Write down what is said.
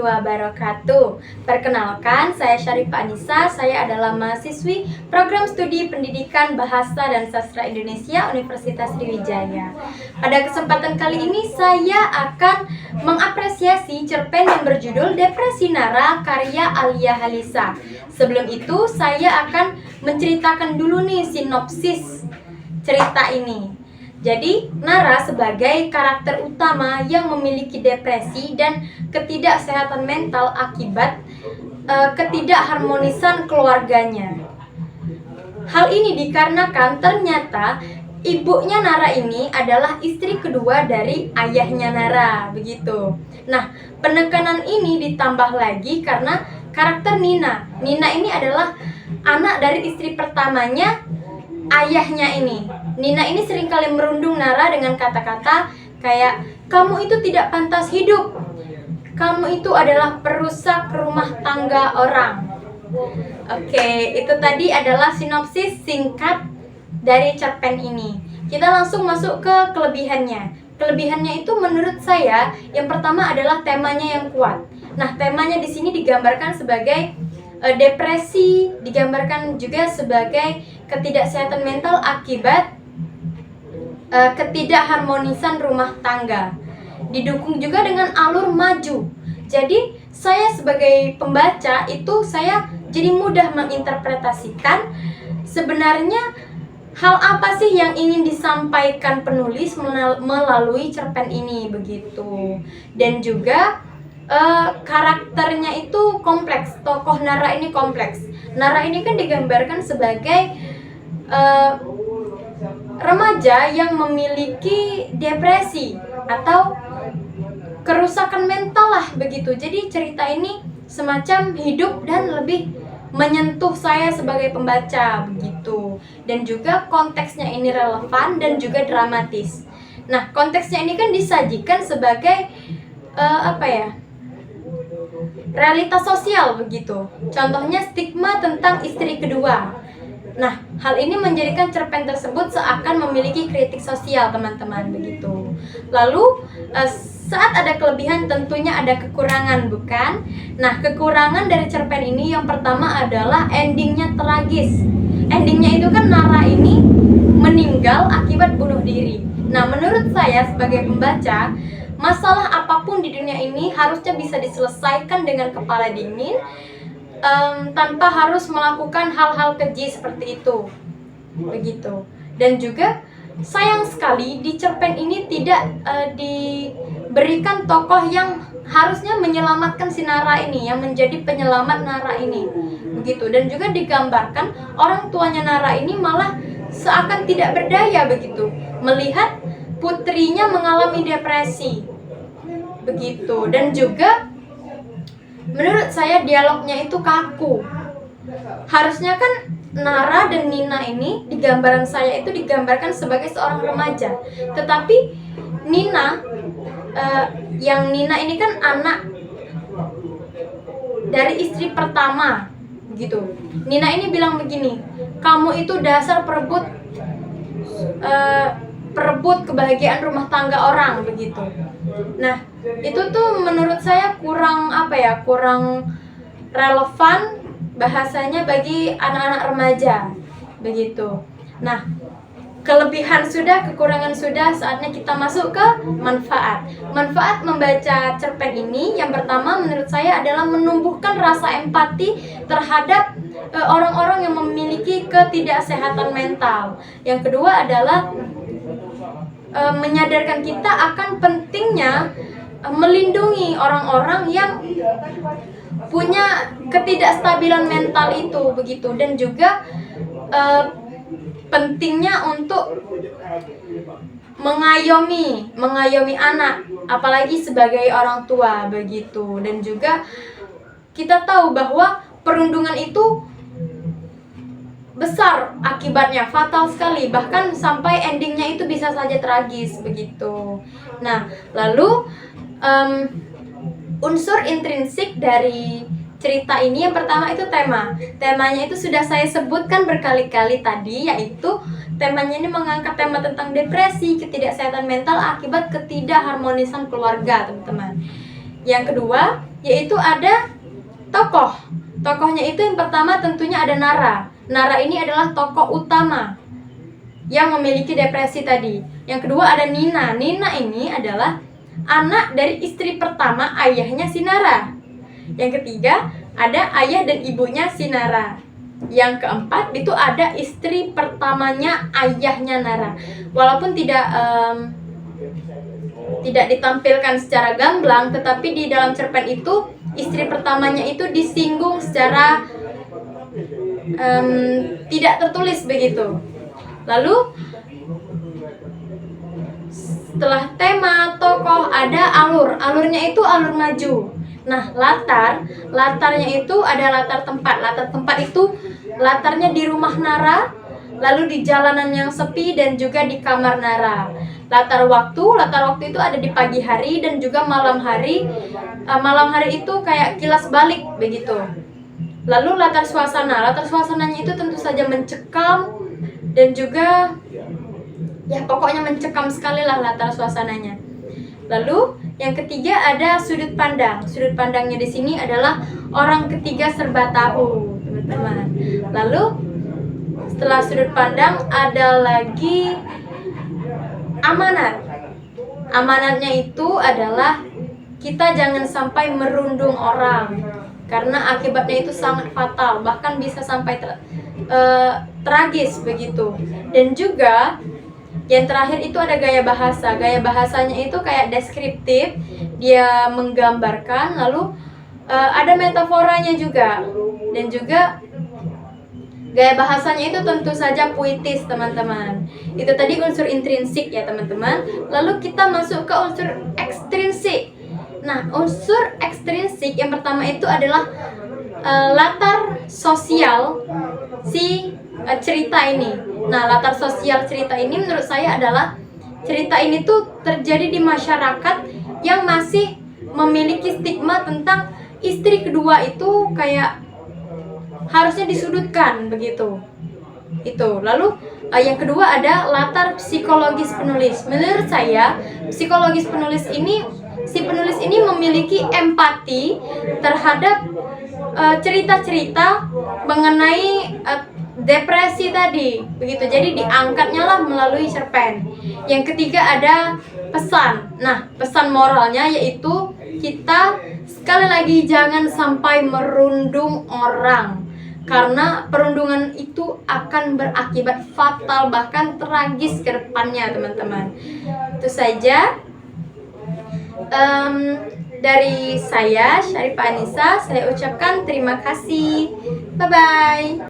wabarakatuh. Perkenalkan, saya Syarifah Anissa. Saya adalah mahasiswi Program Studi Pendidikan Bahasa dan Sastra Indonesia Universitas Sriwijaya. Pada kesempatan kali ini saya akan mengapresiasi cerpen yang berjudul Depresi Nara karya Alia Halisa. Sebelum itu, saya akan menceritakan dulu nih sinopsis cerita ini. Jadi, Nara sebagai karakter utama yang memiliki depresi dan ketidaksehatan mental akibat ketidakharmonisan keluarganya. Hal ini dikarenakan ternyata ibunya Nara ini adalah istri kedua dari ayahnya Nara, begitu. Nah, penekanan ini ditambah lagi karena karakter Nina. Nina ini adalah anak dari istri pertamanya ayahnya ini. Nina ini seringkali merundung Nara dengan kata-kata kayak, kamu itu tidak pantas hidup, kamu itu adalah perusak rumah tangga orang. Oke, itu tadi adalah sinopsis singkat dari cerpen ini. Kita langsung masuk ke kelebihannya. Kelebihannya itu menurut saya yang pertama adalah temanya yang kuat. Nah, temanya di sini digambarkan sebagai depresi, digambarkan juga sebagai ketidaksehatan mental akibat ketidakharmonisan rumah tangga. Didukung juga dengan alur maju. Jadi saya sebagai pembaca itu saya jadi mudah menginterpretasikan sebenarnya hal apa sih yang ingin disampaikan penulis melalui cerpen ini, begitu. Dan juga karakternya itu kompleks. Tokoh Nara ini kompleks. Nara ini kan digambarkan sebagai remaja yang memiliki depresi atau kerusakan mental lah, begitu. Jadi cerita ini semacam hidup dan lebih menyentuh saya sebagai pembaca, begitu. Dan juga konteksnya ini relevan dan juga dramatis. Nah, konteksnya ini kan disajikan sebagai realitas sosial, begitu. Contohnya stigma tentang istri kedua. Nah, hal ini menjadikan cerpen tersebut seakan memiliki kritik sosial, teman-teman, begitu. Lalu, saat ada kelebihan tentunya ada kekurangan, bukan? Nah, kekurangan dari cerpen ini yang pertama adalah endingnya tragis. Endingnya itu kan Nara ini meninggal akibat bunuh diri. Nah, menurut saya sebagai pembaca, masalah apapun di dunia ini harusnya bisa diselesaikan dengan kepala dingin, tanpa harus melakukan hal-hal keji seperti itu, begitu. Dan juga sayang sekali di cerpen ini tidak diberikan tokoh yang harusnya menyelamatkan si Nara ini, yang menjadi penyelamat Nara ini, begitu. Dan juga digambarkan orang tuanya Nara ini malah seakan tidak berdaya, begitu, melihat putrinya mengalami depresi, begitu. Dan juga menurut saya dialognya itu kaku. Harusnya kan Nara dan Nina ini di gambaran saya itu digambarkan sebagai seorang remaja. Tetapi Nina, yang Nina ini kan anak dari istri pertama, gitu. Nina ini bilang begini, kamu itu dasar perebut kebahagiaan rumah tangga orang, begitu. Nah, itu tuh menurut saya kurang kurang relevan bahasanya bagi anak-anak remaja, begitu. Nah, kelebihan sudah, kekurangan sudah, saatnya kita masuk ke manfaat. Manfaat membaca cerpen ini yang pertama menurut saya adalah menumbuhkan rasa empati terhadap orang-orang yang memiliki ketidaksehatan mental. Yang kedua adalah menyadarkan kita akan pentingnya melindungi orang-orang yang punya ketidakstabilan mental itu, begitu. Dan juga pentingnya untuk mengayomi anak, apalagi sebagai orang tua, begitu. Dan juga kita tahu bahwa perundungan itu besar akibatnya, fatal sekali, bahkan sampai endingnya itu bisa saja tragis, begitu. Nah, lalu unsur intrinsik dari cerita ini yang pertama itu temanya itu sudah saya sebutkan berkali-kali tadi, yaitu temanya ini mengangkat tema tentang depresi, ketidaksehatan mental akibat ketidakharmonisan keluarga, teman-teman. Yang kedua yaitu ada tokoh. Tokohnya itu yang pertama tentunya ada Nara. Nara ini adalah tokoh utama yang memiliki depresi tadi. Yang kedua ada Nina. Nina ini adalah anak dari istri pertama ayahnya si Nara. Yang ketiga ada ayah dan ibunya si Nara. Yang keempat itu ada istri pertamanya ayahnya Nara. Walaupun tidak ditampilkan secara gamblang, tetapi di dalam cerpen itu istri pertamanya itu disinggung secara tidak tertulis begitu. Lalu setelah tema tokoh ada alurnya itu alur maju. Nah, latarnya itu ada latar tempat. Latar tempat itu latarnya di rumah Nara, lalu di jalanan yang sepi dan juga di kamar Nara. Latar waktu itu ada di pagi hari dan juga malam hari. Malam hari itu kayak kilas balik begitu. Lalu latar suasananya itu tentu saja mencekam dan juga ya pokoknya mencekam sekali lah latar suasananya. Lalu yang ketiga ada sudut pandang. Sudut pandangnya di sini adalah orang ketiga serba tahu, teman-teman. Lalu setelah sudut pandang ada lagi amanat. Amanatnya itu adalah kita jangan sampai merundung orang karena akibatnya itu sangat fatal, bahkan bisa sampai tragis begitu. Dan juga yang terakhir itu ada gaya bahasa. Gaya bahasanya itu kayak deskriptif, dia menggambarkan, lalu ada metaforanya juga. Dan juga gaya bahasanya itu tentu saja puitis, teman-teman. Itu tadi unsur intrinsik ya, teman-teman. Lalu kita masuk ke unsur ekstrinsik. Nah, unsur ekstrinsik yang pertama itu adalah latar sosial si cerita ini. Nah, latar sosial cerita ini menurut saya adalah cerita ini tuh terjadi di masyarakat yang masih memiliki stigma tentang istri kedua itu kayak harusnya disudutkan begitu. Itu. Lalu yang kedua ada latar psikologis penulis. Menurut saya, psikologis penulis ini, si penulis ini memiliki empati terhadap cerita-cerita mengenai depresi tadi begitu. Jadi diangkatnya lah melalui cerpen. Yang ketiga ada pesan. Nah, pesan moralnya yaitu kita sekali lagi jangan sampai merundung orang, karena perundungan itu akan berakibat fatal bahkan tragis ke depannya, teman-teman. Itu saja dari saya, Syarifah Anissa. Saya ucapkan terima kasih. Bye-bye.